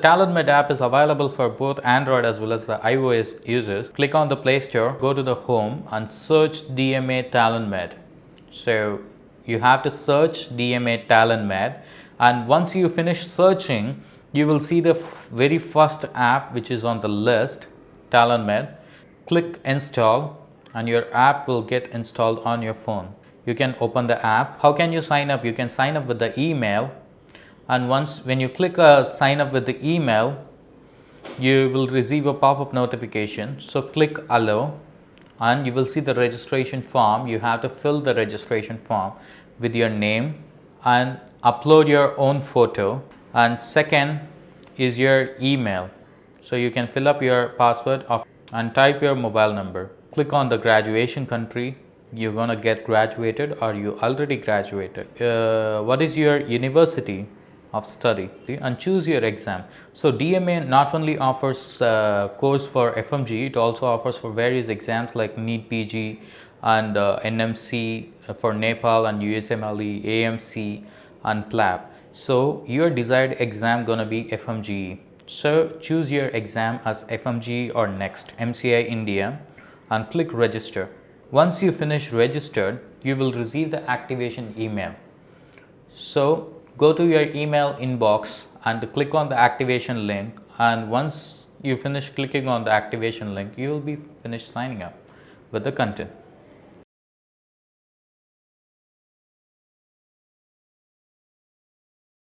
TalentMed app is available for both Android as well as the iOS users. Click on the Play Store, go to the home and search DMA TalentMed. So you have to search DMA TalentMed, and once you finish searching, you will see the very first app which is on the list, TalentMed. Click install and your app will get installed on your phone. You can open the app. How can you sign up? You can sign up with the email, and when you click sign up with the email, you will receive a pop-up notification. So click allow and you will see the registration form. You have to fill the registration form with your name and upload your own photo, and second is your email. So you can fill up your password and type your mobile number. Click on the graduation country. You're gonna get graduated or you already graduated. What is your university of study, and choose your exam. So DMA not only offers course for FMGE, it also offers for various exams like NEET PG and NMC for Nepal and USMLE, AMC and PLAB. So your desired exam gonna be FMGE. So choose your exam as FMGE or next MCI India and click register. Once you finish registered, you will receive the activation email. So go to your email inbox and click on the activation link, and once you finish clicking on the activation link, you will be finished signing up with the content.